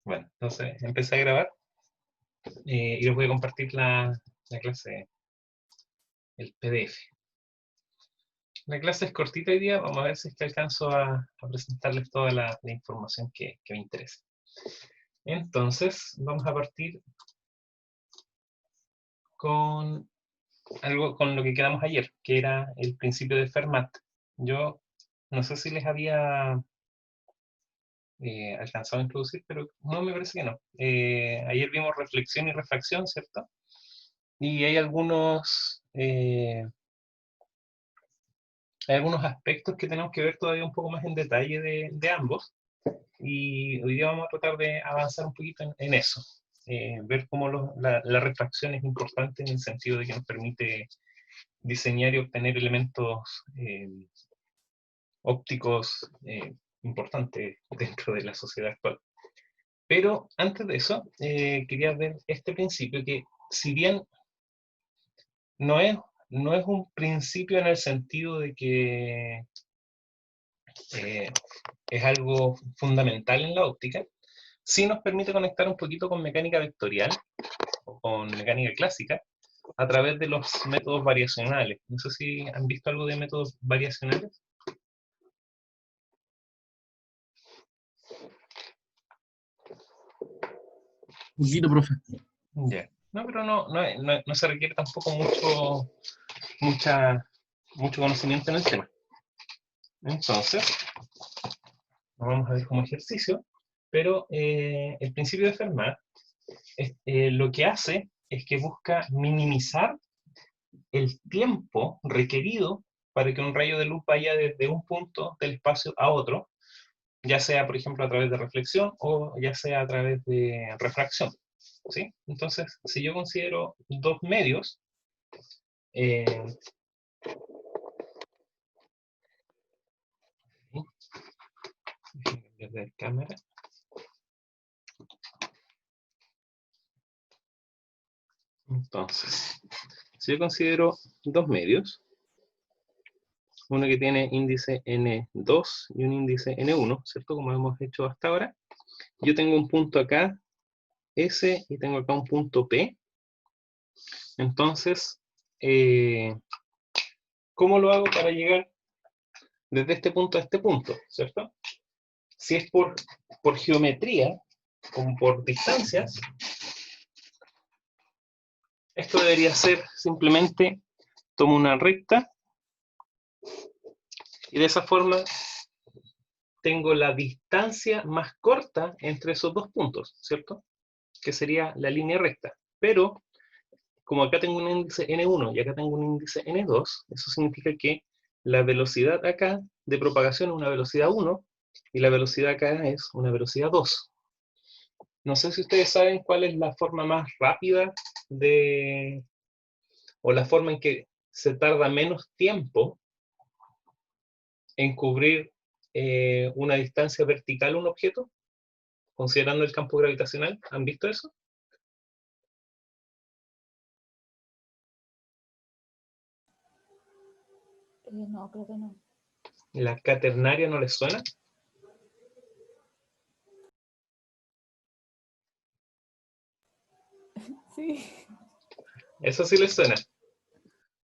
Bueno, entonces empecé a grabar y les voy a compartir la clase, el PDF. La clase es cortita hoy día, vamos a ver si es que alcanzo a presentarles toda la información que me interesa. Entonces, vamos a partir con algo con lo que quedamos ayer, que era el principio de Fermat. Yo no sé si les había alcanzado a introducir, pero no, me parece que no. Ayer vimos reflexión y refracción, ¿cierto? Y hay algunos aspectos que tenemos que ver todavía un poco más en detalle de ambos, y hoy día vamos a tratar de avanzar un poquito en eso, ver cómo la refracción es importante en el sentido de que nos permite diseñar y obtener elementos ópticos importantes dentro de la sociedad actual. Pero antes de eso, quería ver este principio que, si bien no es un principio en el sentido de que es algo fundamental en la óptica, sí nos permite conectar un poquito con mecánica vectorial o con mecánica clásica a través de los métodos variacionales. No sé si han visto algo de métodos variacionales. Un poquito, profe. Ya. No, pero no se requiere tampoco mucho conocimiento en el tema. Entonces, lo vamos a ver como ejercicio, pero el principio de Fermat lo que hace es que busca minimizar el tiempo requerido para que un rayo de luz vaya desde un punto del espacio a otro, ya sea, por ejemplo, a través de reflexión o ya sea a través de refracción. ¿Sí? Entonces, si yo considero dos medios, eh, desde cámara, entonces, si yo considero dos medios, uno que tiene índice N2 y un índice N1, ¿cierto? Como hemos hecho hasta ahora, yo tengo un punto acá, S, y tengo acá un punto P. Entonces, ¿cómo lo hago para llegar desde este punto a este punto, ¿cierto? Si es por geometría, como por distancias, esto debería ser simplemente, tomo una recta, y de esa forma tengo la distancia más corta entre esos dos puntos, ¿cierto? Que sería la línea recta. Pero, como acá tengo un índice N1 y acá tengo un índice N2, eso significa que la velocidad acá de propagación es una velocidad 1 y la velocidad acá es una velocidad 2. No sé si ustedes saben cuál es la forma más rápida o la forma en que se tarda menos tiempo en cubrir una distancia vertical a un objeto, considerando el campo gravitacional. ¿Han visto eso? No, creo que no. ¿La caternaria no les suena? Sí. Eso sí les suena.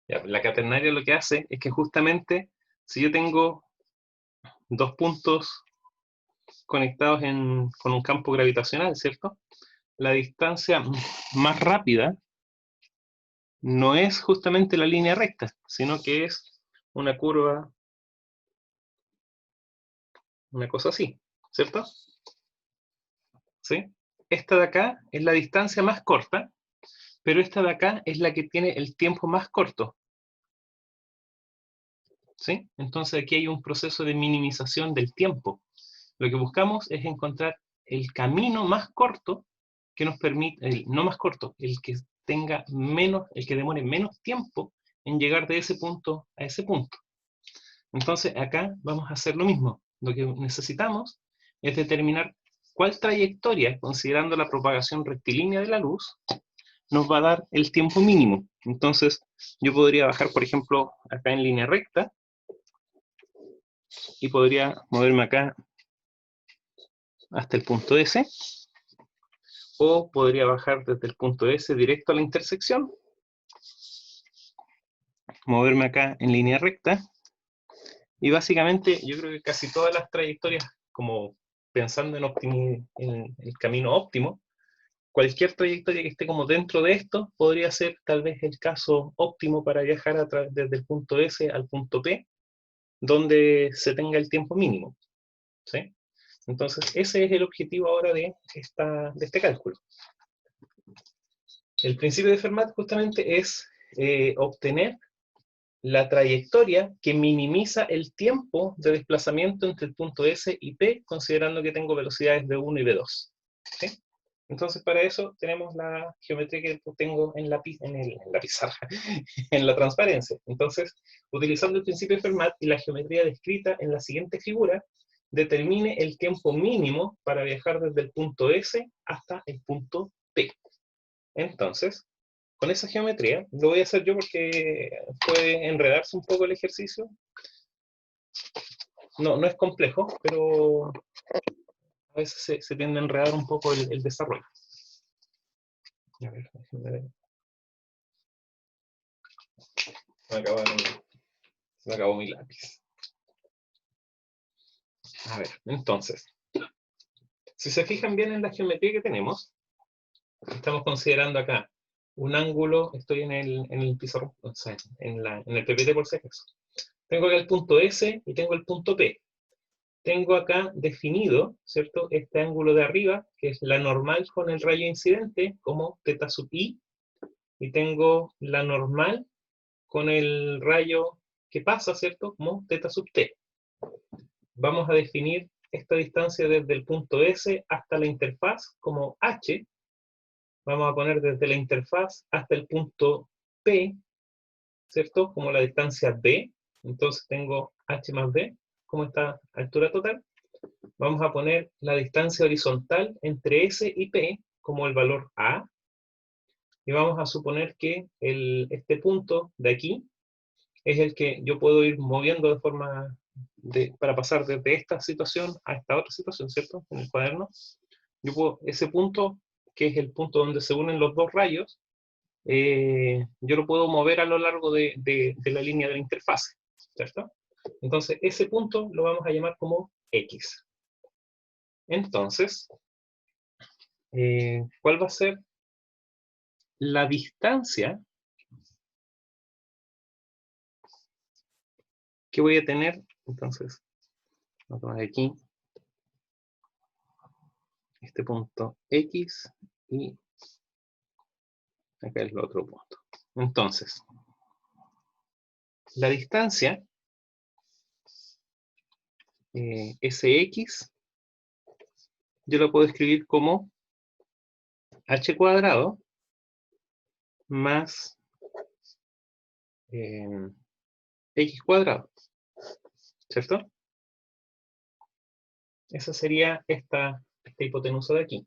Ya, la caternaria lo que hace es que justamente, si yo tengo dos puntos conectados con un campo gravitacional, ¿cierto? La distancia más rápida no es justamente la línea recta, sino que es una curva, una cosa así, ¿cierto? ¿Sí? Esta de acá es la distancia más corta, pero esta de acá es la que tiene el tiempo más corto. ¿Sí? Entonces aquí hay un proceso de minimización del tiempo. Lo que buscamos es encontrar el camino más corto que nos permite, no más corto, el que tenga menos, el que demore menos tiempo en llegar de ese punto a ese punto. Entonces acá vamos a hacer lo mismo. Lo que necesitamos es determinar cuál trayectoria, considerando la propagación rectilínea de la luz, nos va a dar el tiempo mínimo. Entonces yo podría bajar, por ejemplo, acá en línea recta, y podría moverme acá hasta el punto S, o podría bajar desde el punto S directo a la intersección, moverme acá en línea recta, y básicamente yo creo que casi todas las trayectorias, como pensando en el camino óptimo, cualquier trayectoria que esté como dentro de esto podría ser tal vez el caso óptimo para viajar desde el punto S al punto P, donde se tenga el tiempo mínimo, ¿sí? Entonces ese es el objetivo ahora de este cálculo. El principio de Fermat justamente es obtener la trayectoria que minimiza el tiempo de desplazamiento entre el punto S y P, considerando que tengo velocidades V1 y V2. ¿Sí? Entonces, para eso tenemos la geometría que tengo en la pizarra, en la transparencia. Entonces, utilizando el principio de Fermat y la geometría descrita en la siguiente figura, determine el tiempo mínimo para viajar desde el punto S hasta el punto P. Entonces, con esa geometría, lo voy a hacer yo porque puede enredarse un poco el ejercicio. No es complejo, pero a veces se tiende a enredar un poco el desarrollo. A ver, déjenme ver. Se me acabó mi lápiz. A ver, entonces, si se fijan bien en la geometría que tenemos, estamos considerando acá un ángulo, estoy en el pizarrón, o sea, en el PPT por si acaso. Tengo acá el punto S y tengo el punto P. Tengo acá definido, ¿cierto?, este ángulo de arriba, que es la normal con el rayo incidente, como θ sub i, y tengo la normal con el rayo que pasa, ¿cierto?, como θ sub t. Vamos a definir esta distancia desde el punto S hasta la interfaz como h. Vamos a poner desde la interfaz hasta el punto P, ¿cierto?, como la distancia b. Entonces tengo h más b como esta altura total. Vamos a poner la distancia horizontal entre S y P como el valor A. Y vamos a suponer que este punto de aquí es el que yo puedo ir moviendo de forma para pasar desde esta situación a esta otra situación, ¿cierto? En el cuaderno. Ese punto, que es el punto donde se unen los dos rayos, yo lo puedo mover a lo largo de la línea de la interfase, ¿cierto? Entonces, ese punto lo vamos a llamar como X. Entonces, ¿cuál va a ser la distancia que voy a tener? Entonces, vamos a tomar aquí este punto X y acá es el otro punto. Entonces, la distancia Sx, yo lo puedo escribir como h cuadrado más x cuadrado, ¿cierto? Esa sería esta hipotenusa de aquí.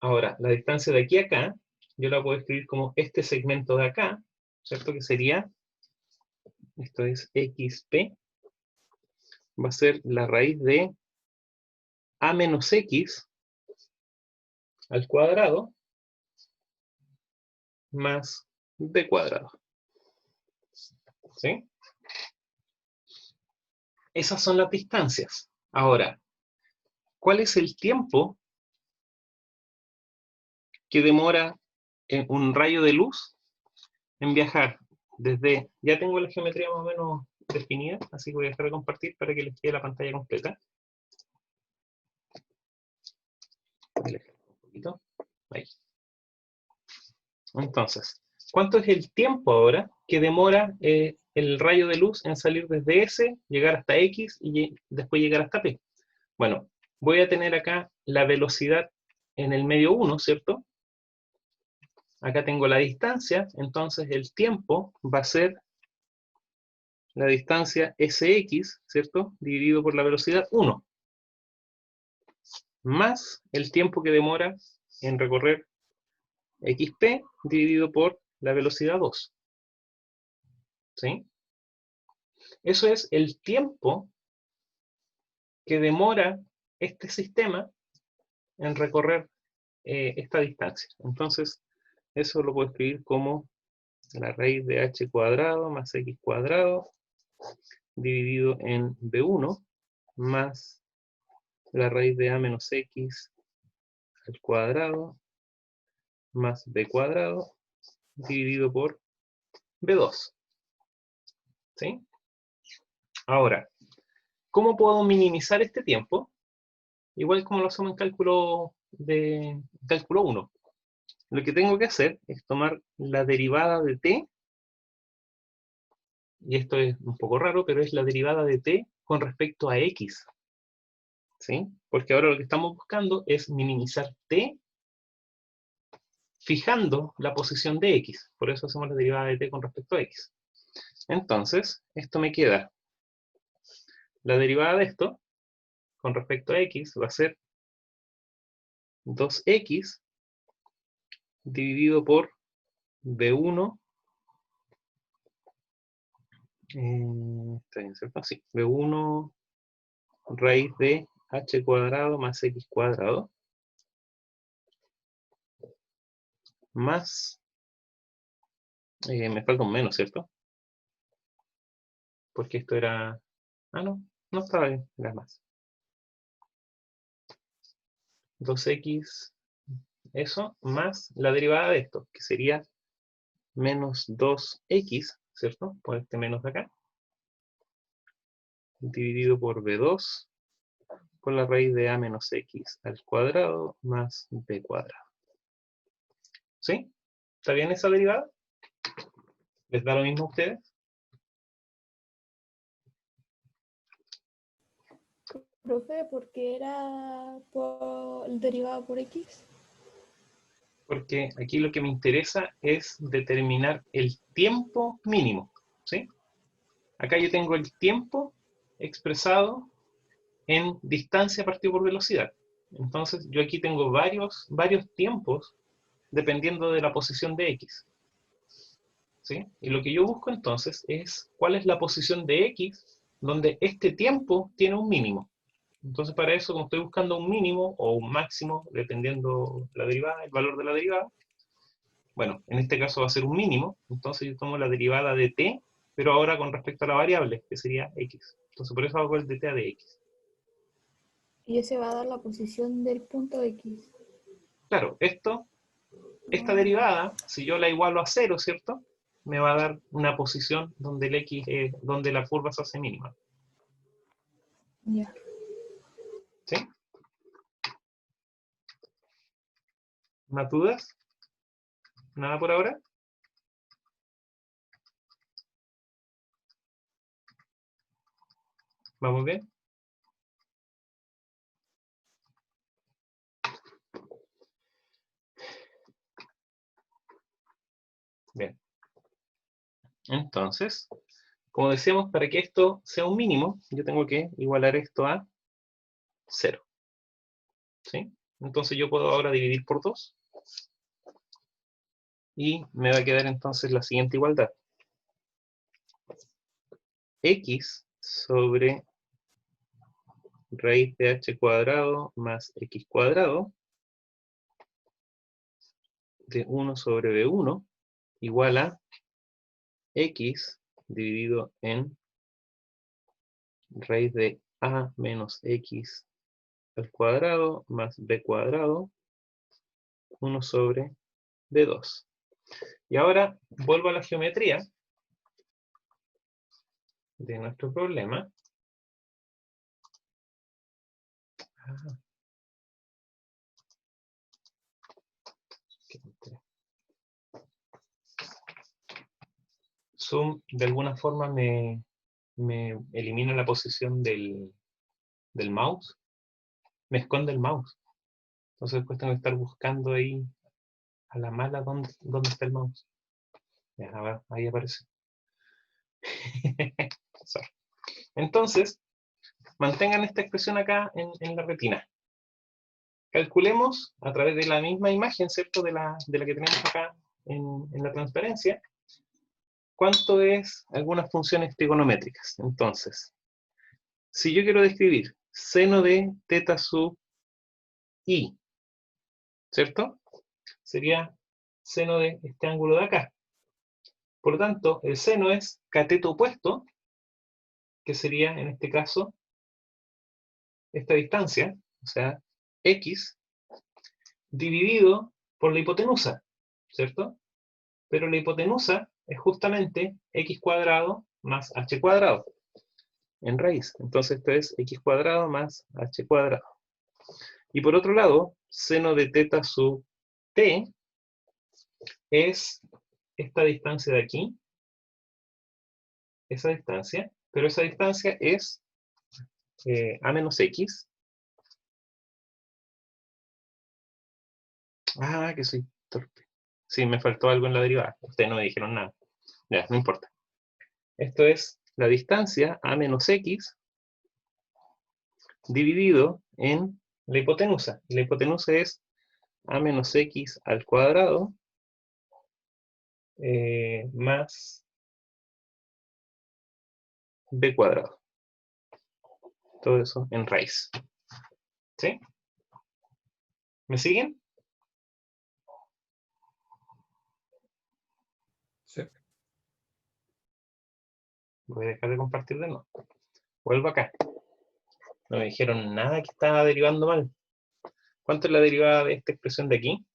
Ahora, la distancia de aquí a acá, yo la puedo escribir como este segmento de acá, ¿cierto? Que sería, esto es xp, va a ser la raíz de a menos x al cuadrado más b cuadrado. ¿Sí? Esas son las distancias. Ahora, ¿cuál es el tiempo que demora un rayo de luz en viajar desde... Ya tengo la geometría más o menos definida, así que voy a dejar de compartir para que les quede la pantalla completa. Un poquito. Ahí. Entonces, ¿cuánto es el tiempo ahora que demora el rayo de luz en salir desde S, llegar hasta X y después llegar hasta P? Bueno, voy a tener acá la velocidad en el medio 1, ¿cierto? Acá tengo la distancia, entonces el tiempo va a ser la distancia Sx, ¿cierto? Dividido por la velocidad 1. Más el tiempo que demora en recorrer xp dividido por la velocidad 2. ¿Sí? Eso es el tiempo que demora este sistema en recorrer esta distancia. Entonces, eso lo puedo escribir como la raíz de h cuadrado más x cuadrado dividido en b1 más la raíz de a menos x al cuadrado más b cuadrado dividido por b2. ¿Sí? Ahora, ¿cómo puedo minimizar este tiempo? Igual como lo hacemos en cálculo 1. Lo que tengo que hacer es tomar la derivada de t, y esto es un poco raro, pero es la derivada de t con respecto a x. ¿Sí? Porque ahora lo que estamos buscando es minimizar t fijando la posición de x. Por eso hacemos la derivada de t con respecto a x. Entonces, esto me queda. La derivada de esto con respecto a x va a ser 2x dividido por b1, está bien, ¿cierto? Sí, b1 raíz de h cuadrado más x cuadrado más, me falta un menos, ¿cierto? Porque esto era, no estaba bien, era más. 2x, eso, más la derivada de esto, que sería menos 2x, ¿cierto? Por este menos de acá, dividido por b2, por la raíz de a menos x al cuadrado más b cuadrado. ¿Sí? ¿Está bien esa derivada? ¿Les da lo mismo a ustedes? Profe, ¿por qué era el derivado por X? Porque aquí lo que me interesa es determinar el tiempo mínimo, ¿sí? Acá yo tengo el tiempo expresado en distancia partido por velocidad. Entonces yo aquí tengo varios tiempos dependiendo de la posición de x. ¿Sí? Y lo que yo busco entonces es cuál es la posición de x donde este tiempo tiene un mínimo. Entonces para eso, como estoy buscando un mínimo o un máximo, dependiendo la derivada, el valor de la derivada, bueno, en este caso va a ser un mínimo, entonces yo tomo la derivada de t, pero ahora con respecto a la variable, que sería x. Entonces por eso hago el dta de x. Y ese va a dar la posición del punto X. Claro, esta derivada, si yo la igualo a 0, ¿cierto? Me va a dar una posición donde el x donde la curva se hace mínima. Ya. ¿Sí? ¿Más dudas? ¿Nada por ahora? ¿Vamos bien? Bien. Entonces, como decíamos, para que esto sea un mínimo, yo tengo que igualar esto a 0. ¿Sí? Entonces yo puedo ahora dividir por 2. Y me va a quedar entonces la siguiente igualdad. X sobre raíz de h cuadrado más x cuadrado de 1 sobre b1 igual a x dividido en raíz de a menos x al cuadrado más b cuadrado 1 sobre b2. Y ahora vuelvo a la geometría de nuestro problema. Zoom de alguna forma me elimina la posición del mouse, me esconde el mouse. Entonces después tengo que estar buscando ahí a la mala dónde está el mouse. Ya, a ver, ahí aparece. Entonces, mantengan esta expresión acá en la retina. Calculemos a través de la misma imagen, ¿cierto? De la que tenemos acá en la transparencia, cuánto es algunas funciones trigonométricas. Entonces, si yo quiero describir seno de teta sub i ¿cierto? Sería seno de este ángulo de acá. Por lo tanto, el seno es cateto opuesto, que sería, en este caso, esta distancia, o sea, x, dividido por la hipotenusa, ¿cierto? Pero la hipotenusa es justamente x cuadrado más h cuadrado, en raíz. Entonces esto es x cuadrado más h cuadrado. Y por otro lado, seno de teta sub t es esta distancia de aquí, esa distancia, pero esa distancia es a menos x. Ah, que soy torpe. Sí, me faltó algo en la derivada. Ustedes no me dijeron nada. Ya, no importa. Esto es la distancia a menos x dividido en la hipotenusa. Y la hipotenusa es a menos x al cuadrado más b cuadrado. Todo eso en raíz. ¿Sí? ¿Me siguen? Sí. Voy a dejar de compartir de nuevo. Vuelvo acá. No me dijeron nada que estaba derivando mal. ¿Cuánto es la derivada de esta expresión de aquí?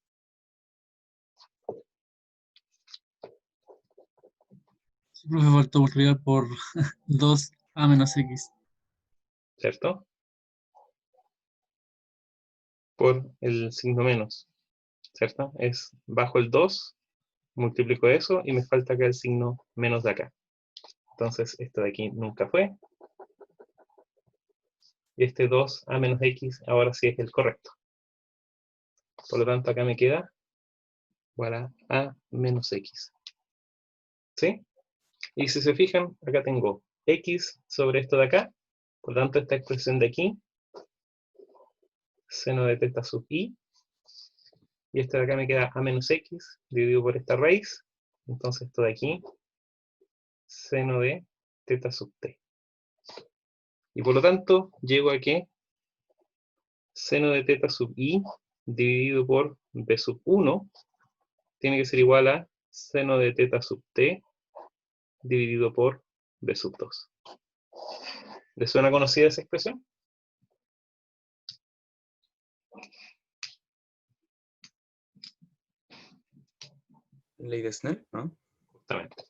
Sí, profe, faltó multiplicar por 2a menos x. ¿Cierto? Por el signo menos. ¿Cierto? Es bajo el 2, multiplico eso y me falta acá el signo menos de acá. Entonces esto de aquí nunca fue. Y este 2a menos x ahora sí es el correcto. Por lo tanto acá me queda igual a menos x. ¿Sí? Y si se fijan, acá tengo x sobre esto de acá. Por lo tanto esta expresión de aquí, seno de teta sub i, y este de acá me queda a menos x dividido por esta raíz. Entonces esto de aquí, seno de teta sub t. Y por lo tanto, llego a que seno de teta sub i dividido por b sub 1 tiene que ser igual a seno de teta sub t dividido por b sub 2. ¿Les suena conocida esa expresión? Ley de Snell, ¿no? Justamente.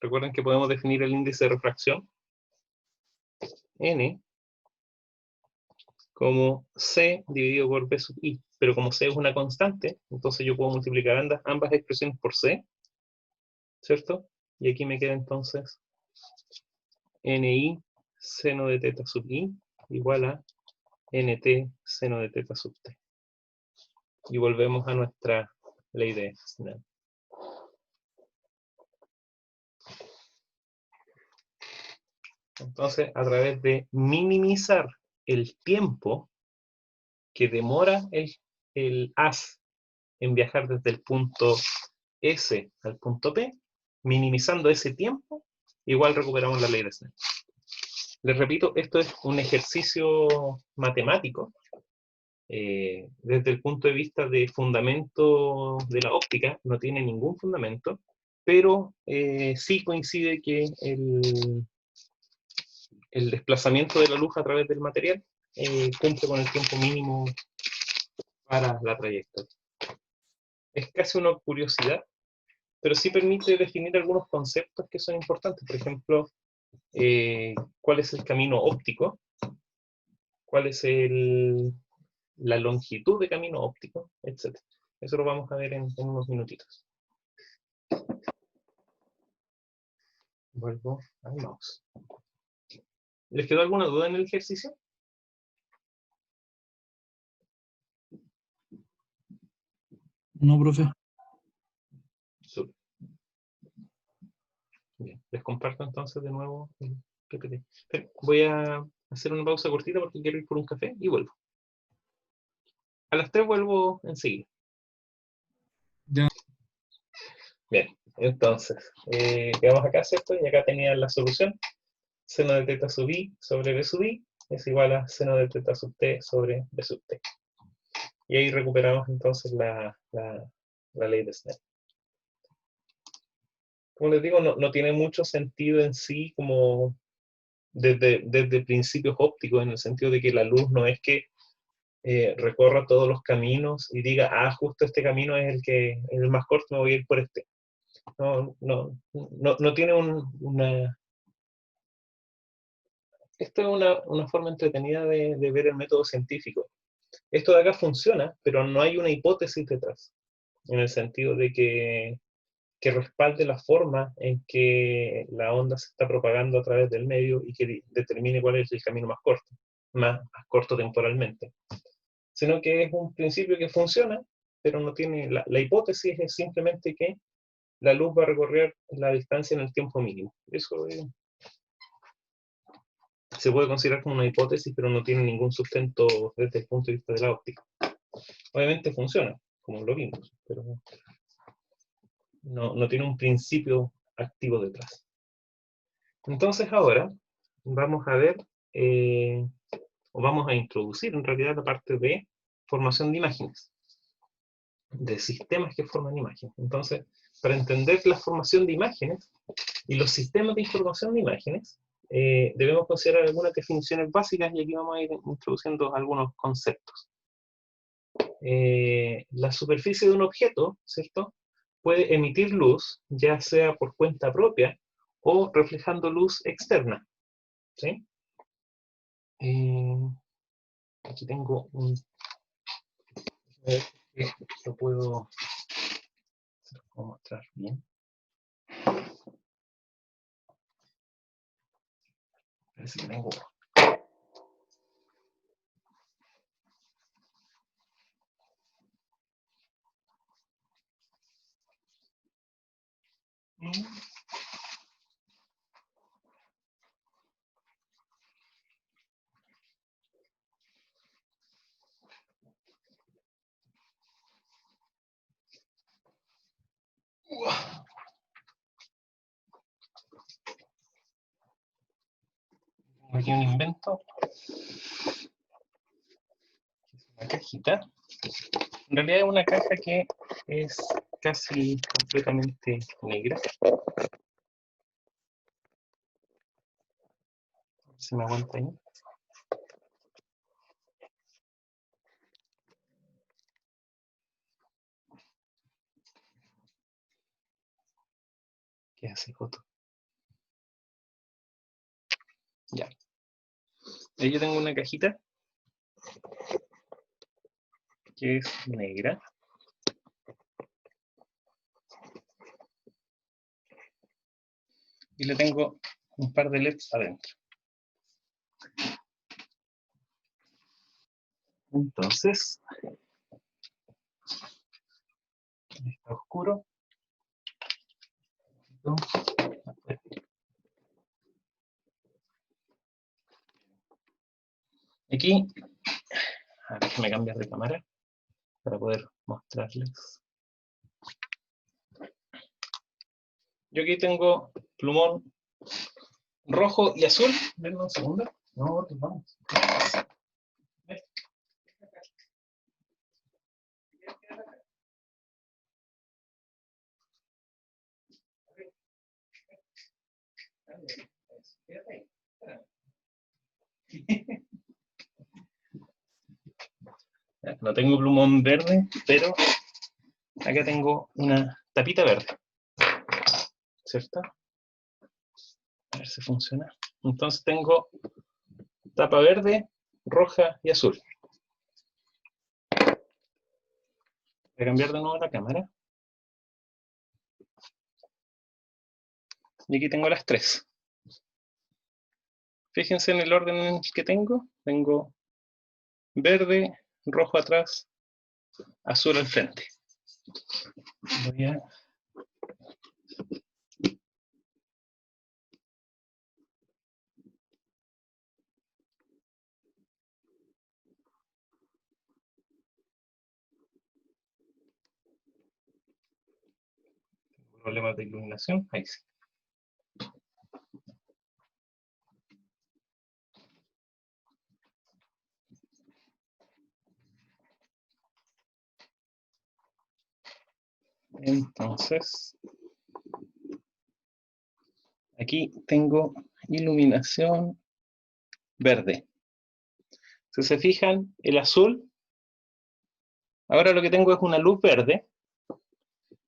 Recuerden que podemos definir el índice de refracción n como c dividido por b sub i. Pero como c es una constante, entonces yo puedo multiplicar ambas expresiones por c, ¿cierto? Y aquí me queda entonces ni seno de teta sub i igual a nt seno de teta sub t. Y volvemos a nuestra ley de Snell. Entonces, a través de minimizar el tiempo que demora el haz en viajar desde el punto S al punto P, minimizando ese tiempo, igual recuperamos la ley de Snell. Les repito, esto es un ejercicio matemático. Desde el punto de vista de fundamento de la óptica, no tiene ningún fundamento, pero sí coincide que el desplazamiento de la luz a través del material cumple con el tiempo mínimo para la trayectoria. Es casi una curiosidad, pero sí permite definir algunos conceptos que son importantes. Por ejemplo, cuál es el camino óptico, cuál es la longitud de camino óptico, etc. Eso lo vamos a ver en unos minutitos. Vuelvo al mouse. ¿Les quedó alguna duda en el ejercicio? No, profe. Súper. Bien, les comparto entonces de nuevo el PPT. Pero voy a hacer una pausa cortita porque quiero ir por un café y vuelvo. A las 3 vuelvo enseguida. Ya. Bien, entonces, quedamos acá, ¿cierto? Y acá tenía la solución. Seno de teta sub i sobre b sub i es igual a seno de teta sub t sobre b sub t. Y ahí recuperamos entonces la ley de Snell. Como les digo, no tiene mucho sentido en sí como desde principios ópticos, en el sentido de que la luz no es que recorra todos los caminos y diga, ah, justo este camino es el más corto, me voy a ir por este. No tiene una... Esto es una forma entretenida de ver el método científico. Esto de acá funciona, pero no hay una hipótesis detrás, en el sentido de que respalde la forma en que la onda se está propagando a través del medio y que determine cuál es el camino más corto temporalmente. Sino que es un principio que funciona, pero no tiene... La hipótesis es simplemente que la luz va a recorrer la distancia en el tiempo mínimo. Eso se puede considerar como una hipótesis, pero no tiene ningún sustento desde el punto de vista de la óptica. Obviamente funciona, como lo vimos, pero no tiene un principio activo detrás. Entonces ahora vamos a ver, o vamos a introducir en realidad la parte de formación de imágenes, de sistemas que forman imágenes. Entonces, para entender la formación de imágenes y los sistemas de información de imágenes, debemos considerar algunas definiciones básicas y aquí vamos a ir introduciendo algunos conceptos. La superficie de un objeto, ¿cierto?, puede emitir luz, ya sea por cuenta propia o reflejando luz externa, ¿sí? Aquí tengo un... A ver, lo puedo mostrar bien. Parece que tengo... Aquí un invento. Una cajita. En realidad es una caja que es casi completamente negra. ¿Se me aguanta ahí? ¿Qué hace foto? Ya. Ahí yo tengo una cajita que es negra. Y le tengo un par de LEDs adentro. Entonces, está oscuro. Aquí, a ver, déjame cambiar de cámara para poder mostrarles. Yo aquí tengo plumón rojo y azul. Denme un segundo. No, vamos. No tengo plumón verde, pero acá tengo una tapita verde, ¿cierto? A ver si funciona. Entonces tengo tapa verde, roja y azul. Voy a cambiar de nuevo la cámara. Y aquí tengo las tres. Fíjense en el orden en el que tengo. Tengo verde, rojo atrás, azul al frente. Voy a... Problemas de iluminación. Ahí sí. Entonces, aquí tengo iluminación verde. Si se fijan, el azul, ahora lo que tengo es una luz verde,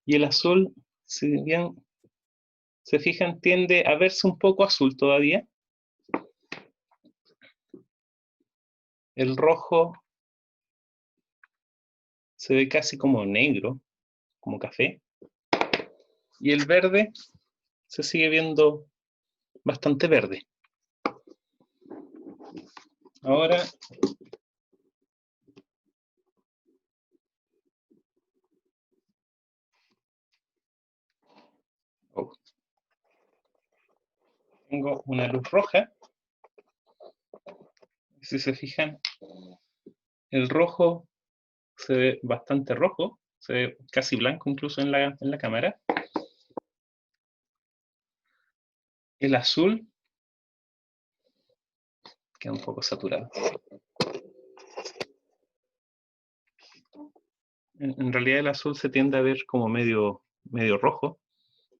y el azul, si bien se fijan, tiende a verse un poco azul todavía. El rojo se ve casi como negro, como café. Y el verde se sigue viendo bastante verde. Ahora tengo una luz roja. Si se fijan, el rojo se ve bastante rojo, se ve casi blanco incluso en la cámara. El azul queda un poco saturado. En realidad el azul se tiende a ver como medio rojo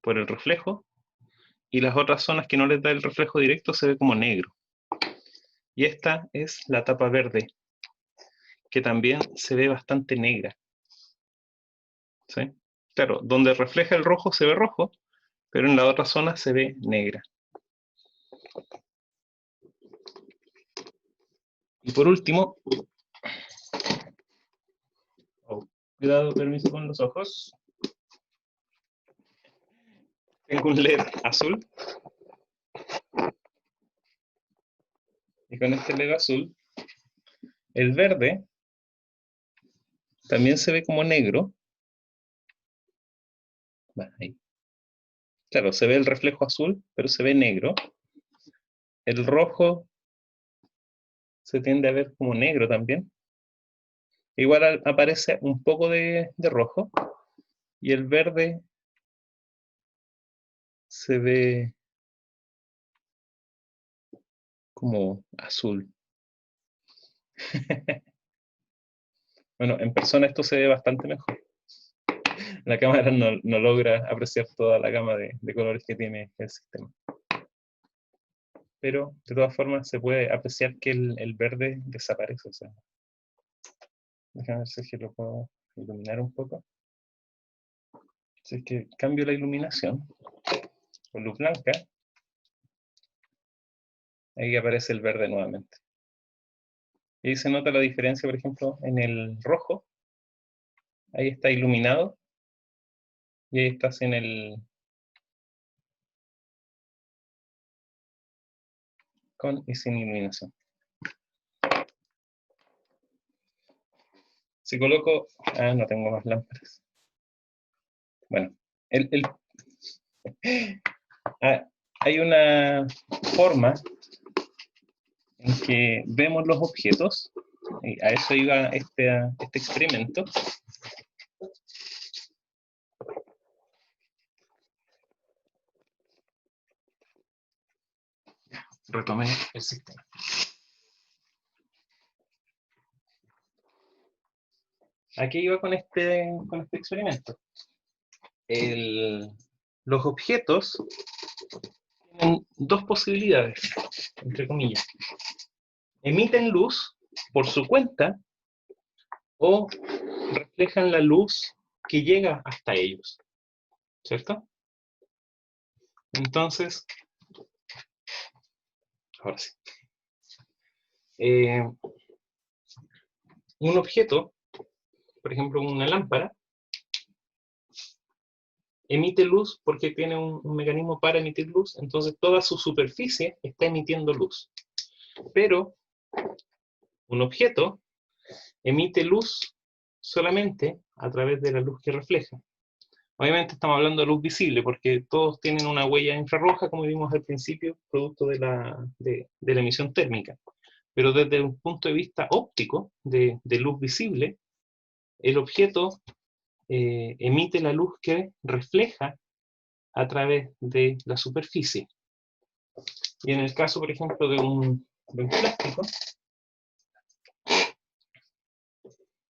por el reflejo, y las otras zonas que no les da el reflejo directo se ve como negro. Y esta es la tapa verde, que también se ve bastante negra. ¿Sí? Claro, donde refleja el rojo se ve rojo, pero en la otra zona se ve negra. Y por último, cuidado, permiso con los ojos. Tengo un LED azul. Y con este LED azul, el verde también se ve como negro. Bueno, ahí. Claro, se ve el reflejo azul, pero se ve negro. El rojo se tiende a ver como negro también. Igual aparece un poco de rojo. Y el verde se ve como azul. Bueno, en persona esto se ve bastante mejor. La cámara no logra apreciar toda la gama de colores que tiene el sistema. Pero, de todas formas, se puede apreciar que el verde desaparece. O sea, déjame ver si es que lo puedo iluminar un poco. Si es que cambio la iluminación con luz blanca, ahí aparece el verde nuevamente. Y ahí se nota la diferencia, por ejemplo, en el rojo. Ahí está iluminado. Y ahí está sin el... con y sin iluminación. Si coloco... Ah, no tengo más lámparas. Bueno, hay una forma en que vemos los objetos. Y a eso iba este experimento. Retomé el sistema. Aquí iba con este experimento. Los objetos tienen dos posibilidades, entre comillas. Emiten luz por su cuenta o reflejan la luz que llega hasta ellos. ¿Cierto? Entonces, ahora sí. Un objeto, por ejemplo una lámpara, emite luz porque tiene un mecanismo para emitir luz, entonces toda su superficie está emitiendo luz. Pero un objeto emite luz solamente a través de la luz que refleja. Obviamente estamos hablando de luz visible, porque todos tienen una huella infrarroja, como vimos al principio, producto de la emisión térmica. Pero desde un punto de vista óptico, de luz visible, el objeto emite la luz que refleja a través de la superficie. Y en el caso, por ejemplo, de un plástico,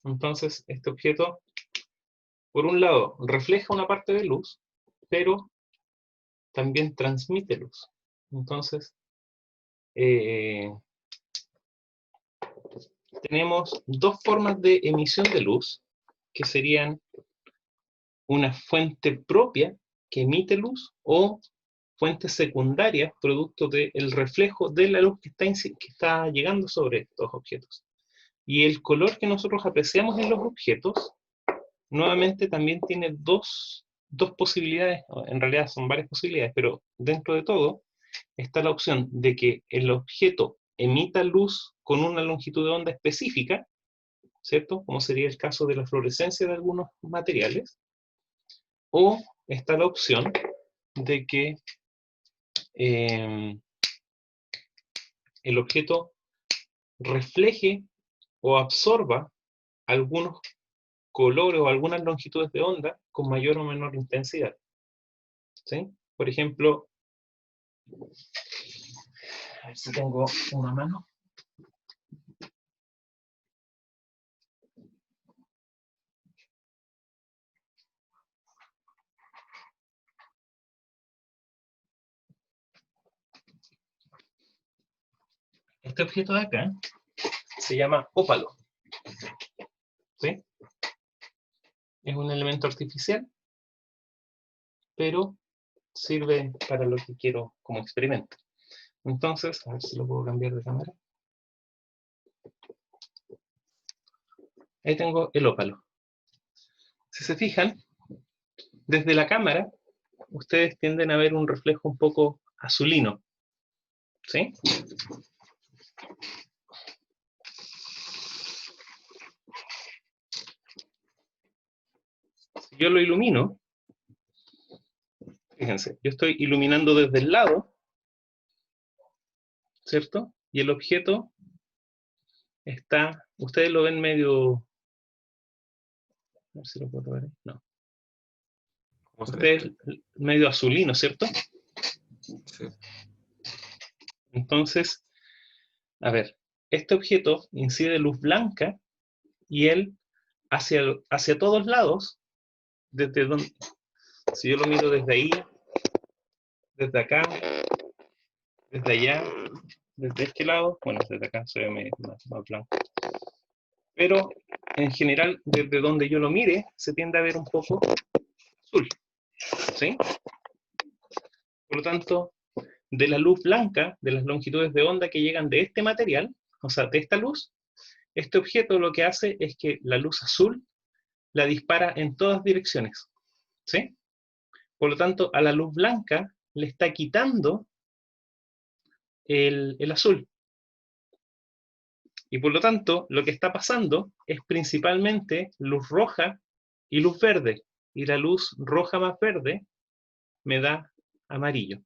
entonces este objeto por un lado, refleja una parte de luz, pero también transmite luz. Entonces, tenemos dos formas de emisión de luz, que serían una fuente propia que emite luz, o fuentes secundarias, producto del reflejo de la luz que está llegando sobre estos objetos. Y el color que nosotros apreciamos en los objetos, nuevamente también tiene dos posibilidades, en realidad son varias posibilidades, pero dentro de todo está la opción de que el objeto emita luz con una longitud de onda específica, ¿cierto? Como sería el caso de la fluorescencia de algunos materiales, o está la opción de que el objeto refleje o absorba algunos colores o algunas longitudes de onda con mayor o menor intensidad. ¿Sí? Por ejemplo, a ver si tengo una mano. Este objeto de acá se llama ópalo. ¿Sí? Es un elemento artificial, pero sirve para lo que quiero como experimento. Entonces, a ver si lo puedo cambiar de cámara. Ahí tengo el ópalo. Si se fijan, desde la cámara, ustedes tienden a ver un reflejo un poco azulino. ¿Sí? Si yo lo ilumino, fíjense, yo estoy iluminando desde el lado, ¿cierto? Y el objeto está, ustedes lo ven medio, a ver si lo puedo ver, no. ¿Cómo Ustedes medio azulino, ¿cierto? Sí. Entonces, a ver, este objeto incide luz blanca y él hacia todos lados, desde donde, si yo lo miro desde ahí, desde acá, desde allá, desde este lado, bueno, desde acá se ve más blanco. Pero en general, desde donde yo lo mire, se tiende a ver un poco azul. ¿Sí? Por lo tanto, de la luz blanca, de las longitudes de onda que llegan de este material, o sea, de esta luz, este objeto lo que hace es que la luz azul la dispara en todas direcciones. ¿Sí? Por lo tanto, a la luz blanca le está quitando el azul. Y por lo tanto, lo que está pasando es principalmente luz roja y luz verde. Y la luz roja más verde me da amarillo,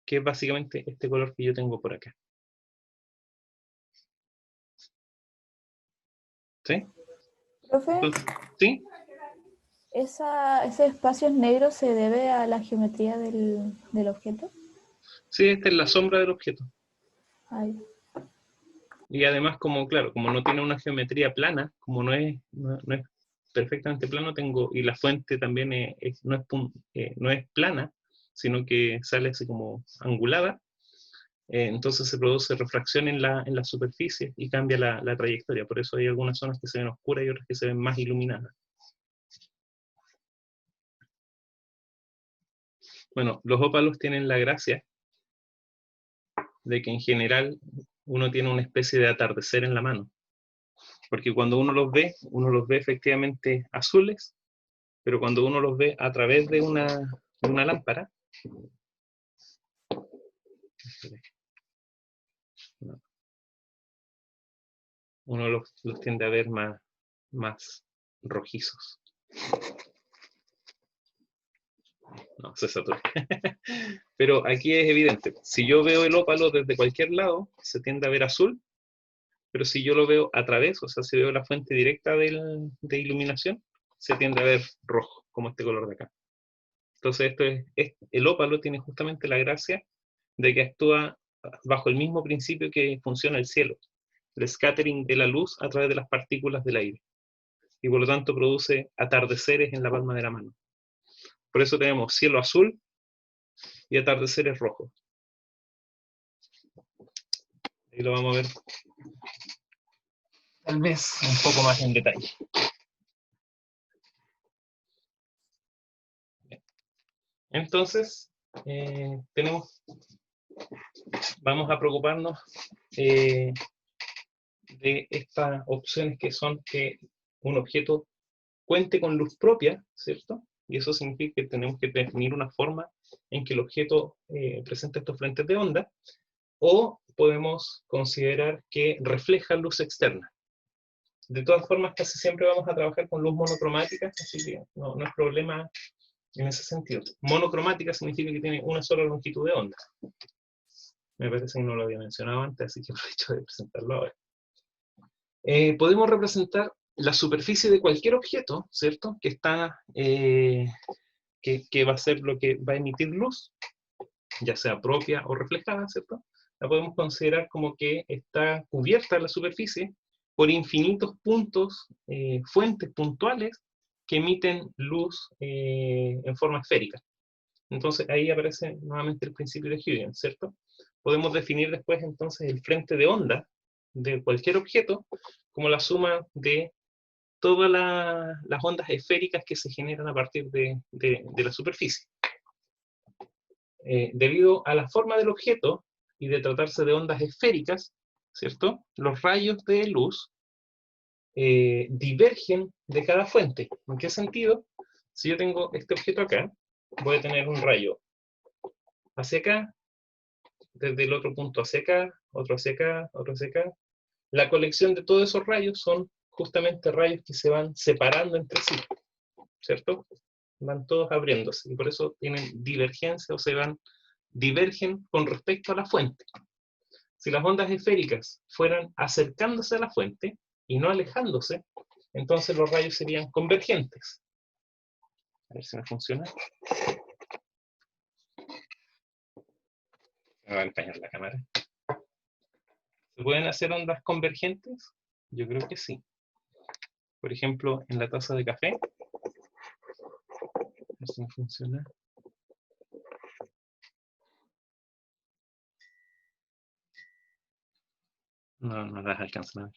que es básicamente este color que yo tengo por acá. ¿Sí? Profe, Entonces, ¿sí? ¿ese espacio negro se debe a la geometría del objeto? Sí, esta es la sombra del objeto. Ay, Y además, como claro, como no tiene una geometría plana, como no es perfectamente plano, y la fuente también no es plana, sino que sale así como angulada, entonces se produce refracción en la superficie y cambia la trayectoria. Por eso hay algunas zonas que se ven oscuras y otras que se ven más iluminadas. Bueno, los ópalos tienen la gracia de que en general uno tiene una especie de atardecer en la mano. Porque cuando uno los ve efectivamente azules, pero cuando uno los ve a través de una lámpara, uno los tiende a ver más rojizos. No, se satura. Pero aquí es evidente, si yo veo el ópalo desde cualquier lado, se tiende a ver azul, pero si yo lo veo a través, o sea, si veo la fuente directa de iluminación, se tiende a ver rojo, como este color de acá. Entonces el ópalo tiene justamente la gracia de que actúa bajo el mismo principio que funciona el cielo, el scattering de la luz a través de las partículas del aire. y por lo tanto produce atardeceres en la palma de la mano. Por eso tenemos cielo azul y atardeceres rojos. Ahí lo vamos a ver tal vez un poco más en detalle. Entonces, vamos a preocuparnos de estas opciones que son que un objeto cuente con luz propia, ¿cierto? Y eso significa que tenemos que definir una forma en que el objeto presente estos frentes de onda, o podemos considerar que refleja luz externa. De todas formas, casi siempre vamos a trabajar con luz monocromática, así que no es problema en ese sentido. Monocromática significa que tiene una sola longitud de onda. Me parece que no lo había mencionado antes, así que aprovecho de presentarlo ahora. Podemos representar la superficie de cualquier objeto, ¿cierto? Que está, que va a ser lo que va a emitir luz, ya sea propia o reflejada, ¿cierto? La podemos considerar como que está cubierta la superficie por infinitos puntos, fuentes puntuales, que emiten luz en forma esférica. Entonces ahí aparece nuevamente el principio de Huygens, ¿cierto? Podemos definir después entonces el frente de onda de cualquier objeto como la suma de todas las ondas esféricas que se generan a partir de la superficie. Debido a la forma del objeto y de tratarse de ondas esféricas, ¿cierto? Los rayos de luz divergen de cada fuente. ¿En qué sentido? Si yo tengo este objeto acá, voy a tener un rayo hacia acá, desde el otro punto hacia acá, otro hacia acá, otro hacia acá. La colección de todos esos rayos son justamente rayos que se van separando entre sí, ¿cierto? Van todos abriéndose, y por eso tienen divergencia, o se divergen con respecto a la fuente. Si las ondas esféricas fueran acercándose a la fuente y no alejándose, entonces los rayos serían convergentes. A ver si me funciona. Me va a empañar la cámara. ¿Se pueden hacer ondas convergentes? Yo creo que sí. Por ejemplo, en la taza de café. A ver si me funciona. No las alcanzan a ver.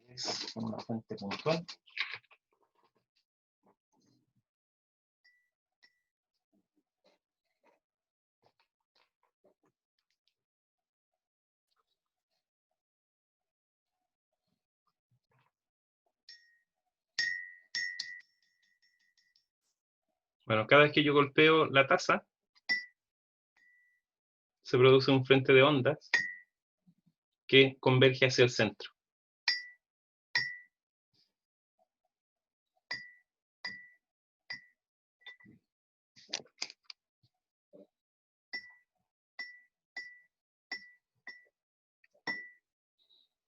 Es una fuente puntual. Bueno, cada vez que yo golpeo la taza, se produce un frente de ondas que converge hacia el centro.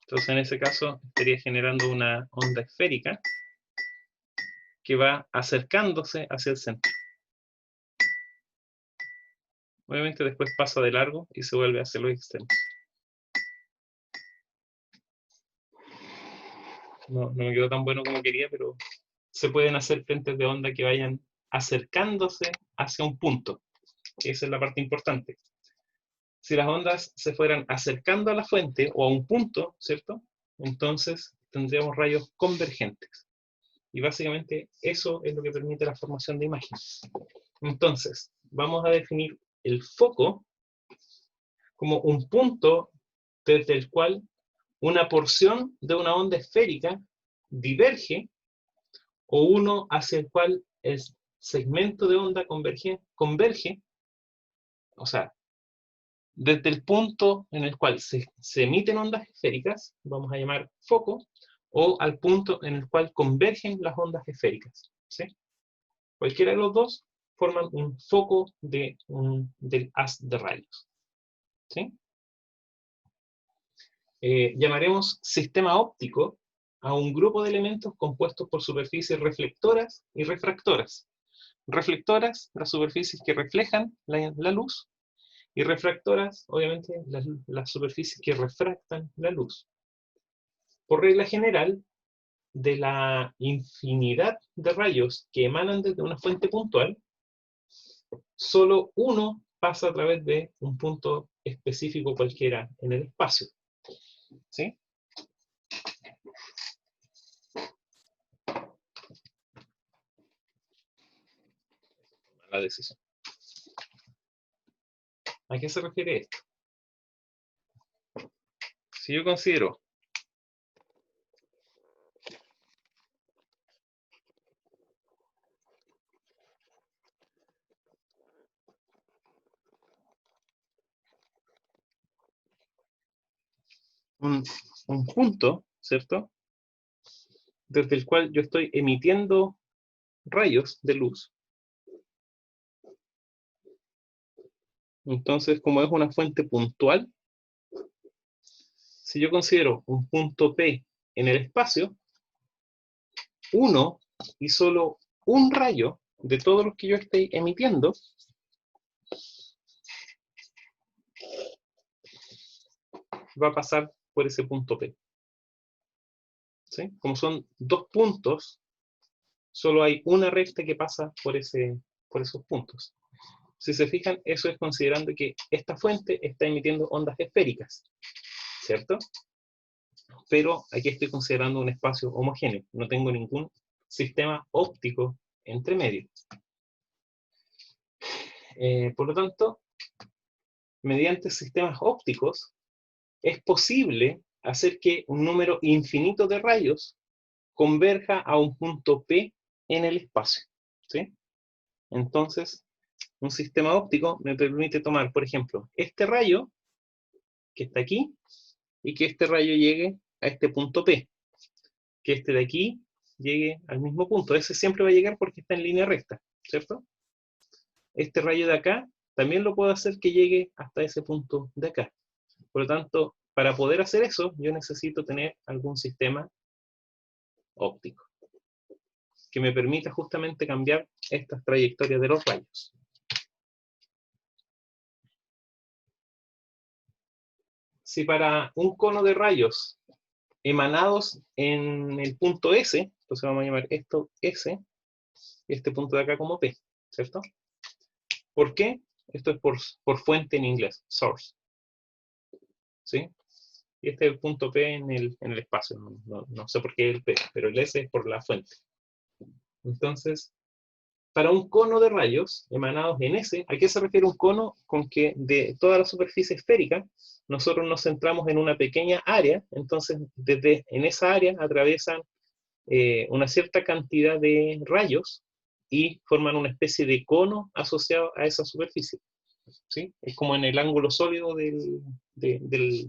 Entonces, en ese caso, estaría generando una onda esférica que va acercándose hacia el centro. Obviamente después pasa de largo y se vuelve hacia los extremos. No me quedó tan bueno como quería, pero se pueden hacer frentes de onda que vayan acercándose hacia un punto. Esa es la parte importante. Si las ondas se fueran acercando a la fuente o a un punto, ¿cierto? Entonces tendríamos rayos convergentes. Y básicamente eso es lo que permite la formación de imágenes. Entonces, vamos a definir el foco como un punto desde el cual una porción de una onda esférica diverge, o uno hacia el cual el segmento de onda converge, o sea, desde el punto en el cual se emiten ondas esféricas, vamos a llamar foco, o al punto en el cual convergen las ondas esféricas, ¿sí? Cualquiera de los dos forman un foco del haz de rayos, ¿sí? Llamaremos sistema óptico a un grupo de elementos compuestos por superficies reflectoras y refractoras. Reflectoras, las superficies que reflejan la luz, y refractoras, obviamente, las superficies que refractan la luz. Por regla general, de la infinidad de rayos que emanan desde una fuente puntual, solo uno pasa a través de un punto específico cualquiera en el espacio. ¿Sí? La decisión. ¿A qué se refiere esto? Si yo considero un punto, ¿cierto? Desde el cual yo estoy emitiendo rayos de luz. Entonces, como es una fuente puntual, si yo considero un punto P en el espacio, uno y solo un rayo de todos los que yo estoy emitiendo va a pasar por ese punto P. ¿Sí? Como son dos puntos, solo hay una recta que pasa por esos puntos. Si se fijan, eso es considerando que esta fuente está emitiendo ondas esféricas, ¿cierto? Pero aquí estoy considerando un espacio homogéneo, no tengo ningún sistema óptico entre medio. Por lo tanto, mediante sistemas ópticos, es posible hacer que un número infinito de rayos converja a un punto P en el espacio, ¿sí? Entonces, un sistema óptico me permite tomar, por ejemplo, este rayo, que está aquí, y que este rayo llegue a este punto P. Que este de aquí llegue al mismo punto. Ese siempre va a llegar porque está en línea recta, ¿cierto? Este rayo de acá también lo puedo hacer que llegue hasta ese punto de acá. Por lo tanto, para poder hacer eso, yo necesito tener algún sistema óptico que me permita justamente cambiar estas trayectorias de los rayos. Si para un cono de rayos emanados en el punto S, entonces vamos a llamar esto S, y este punto de acá como P, ¿cierto? ¿Por qué? Esto es por fuente en inglés, source. ¿Sí? Y este es el punto P en el espacio. No sé por qué el P, pero el S es por la fuente. Entonces, para un cono de rayos emanados en S, ¿a qué se refiere un cono? Con que de toda la superficie esférica, nosotros nos centramos en una pequeña área, entonces en esa área atraviesan una cierta cantidad de rayos y forman una especie de cono asociado a esa superficie. ¿Sí? Es como en el ángulo sólido de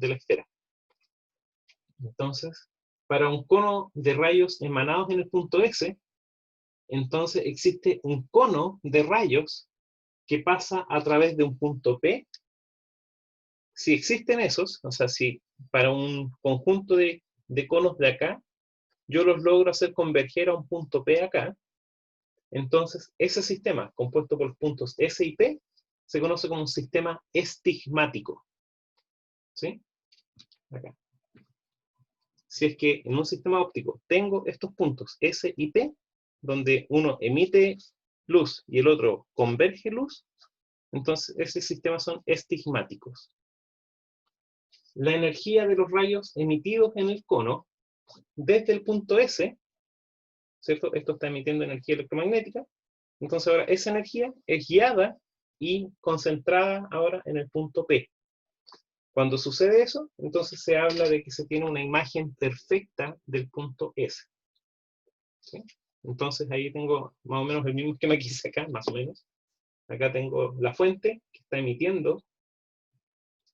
la esfera. Entonces, para un cono de rayos emanados en el punto S, entonces existe un cono de rayos que pasa a través de un punto P. Si existen esos, o sea, si para un conjunto de conos de acá, yo los logro hacer converger a un punto P acá, entonces ese sistema, compuesto por los puntos S y P, se conoce como un sistema estigmático. ¿Sí? Acá. Si es que en un sistema óptico tengo estos puntos S y P, donde uno emite luz y el otro converge luz, entonces esos sistemas son estigmáticos. La energía de los rayos emitidos en el cono, desde el punto S, ¿cierto? Esto está emitiendo energía electromagnética, entonces ahora esa energía es guiada y concentrada ahora en el punto P. Cuando sucede eso, entonces se habla de que se tiene una imagen perfecta del punto S. ¿Sí? Entonces ahí tengo más o menos el mismo esquema que hice acá, más o menos. Acá tengo la fuente que está emitiendo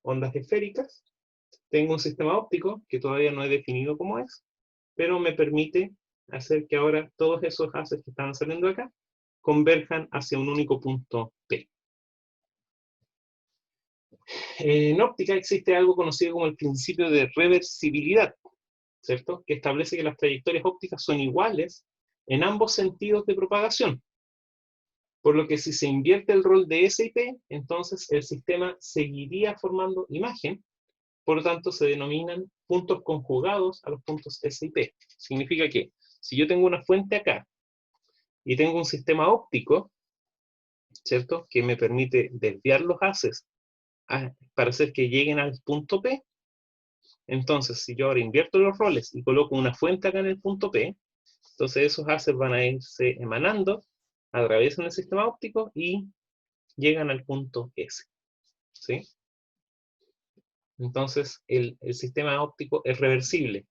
ondas esféricas. Tengo un sistema óptico que todavía no he definido cómo es, pero me permite hacer que ahora todos esos haces que estaban saliendo acá converjan hacia un único punto P. En óptica existe algo conocido como el principio de reversibilidad, ¿cierto? Que establece que las trayectorias ópticas son iguales en ambos sentidos de propagación. Por lo que si se invierte el rol de S y P, entonces el sistema seguiría formando imagen, por lo tanto se denominan puntos conjugados a los puntos S y P. Significa que si yo tengo una fuente acá y tengo un sistema óptico, ¿cierto?, que me permite desviar los haces para hacer que lleguen al punto P, entonces si yo ahora invierto los roles y coloco una fuente acá en el punto P, entonces esos haces van a irse emanando, atraviesan el sistema óptico y llegan al punto S, ¿sí? Entonces el sistema óptico es reversible.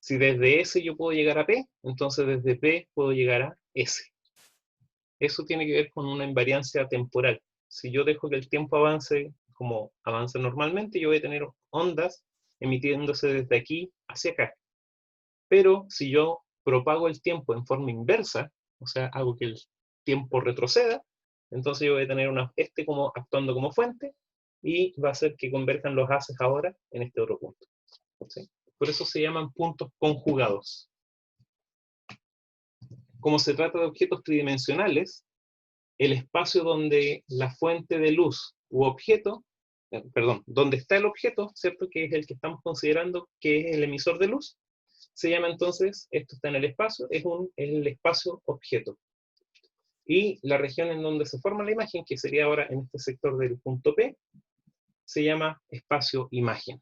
Si desde S yo puedo llegar a P, entonces desde P puedo llegar a S. Eso tiene que ver con una invariancia temporal. Si yo dejo que el tiempo avance como avanza normalmente, yo voy a tener ondas emitiéndose desde aquí hacia acá. Pero si yo propago el tiempo en forma inversa, o sea, hago que el tiempo retroceda, entonces yo voy a tener como actuando como fuente, y va a hacer que converjan los haces ahora en este otro punto, ¿sí? Por eso se llaman puntos conjugados. Como se trata de objetos tridimensionales, el espacio donde la fuente de luz u objeto, donde está el objeto, ¿cierto?, que es el que estamos considerando que es el emisor de luz, se llama entonces, esto está en el espacio, es el espacio objeto. Y la región en donde se forma la imagen, que sería ahora en este sector del punto P, se llama espacio imagen.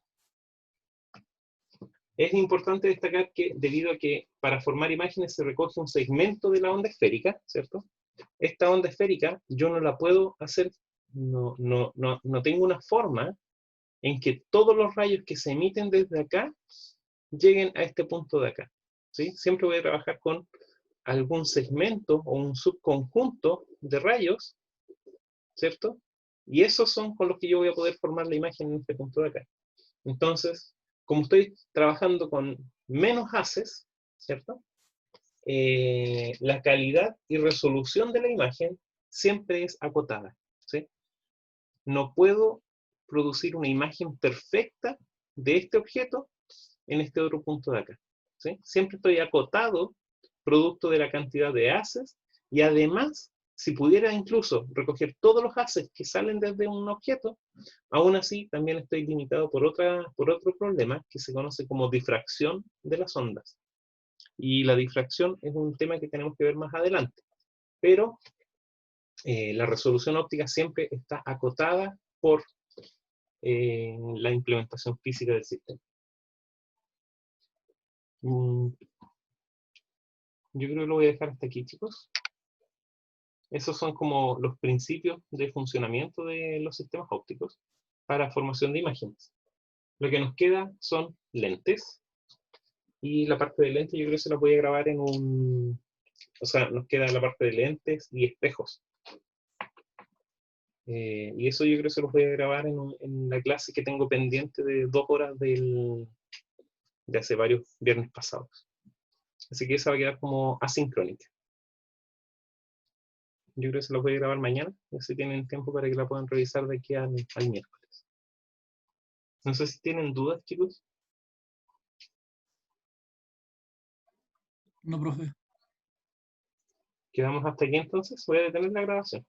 Es importante destacar que debido a que para formar imágenes se recoge un segmento de la onda esférica, ¿cierto? Esta onda esférica yo no la puedo hacer, no tengo una forma en que todos los rayos que se emiten desde acá lleguen a este punto de acá, ¿sí? Siempre voy a trabajar con algún segmento o un subconjunto de rayos, ¿cierto? Y esos son con los que yo voy a poder formar la imagen en este punto de acá. Entonces, como estoy trabajando con menos haces, ¿cierto?, la calidad y resolución de la imagen siempre es acotada, ¿sí? No puedo producir una imagen perfecta de este objeto en este otro punto de acá, ¿sí? Siempre estoy acotado producto de la cantidad de haces, y además, si pudiera incluso recoger todos los haces que salen desde un objeto, aún así también estoy limitado por otro problema que se conoce como difracción de las ondas. Y la difracción es un tema que tenemos que ver más adelante, pero la resolución óptica siempre está acotada por la implementación física del sistema. Yo creo que lo voy a dejar hasta aquí, chicos. Esos son como los principios de funcionamiento de los sistemas ópticos para formación de imágenes. Lo que nos queda son lentes, y la parte de lentes yo creo que se la voy a grabar en un... O sea, nos queda la parte de lentes y espejos. Y eso yo creo que se los voy a grabar en la clase que tengo pendiente de 2 horas de hace varios viernes pasados. Así que esa va a quedar como asincrónica. Yo creo que se los voy a grabar mañana, así tienen tiempo para que la puedan revisar de aquí al miércoles. No sé si tienen dudas, chicos. No, profe. Quedamos hasta aquí entonces. Voy a detener la grabación.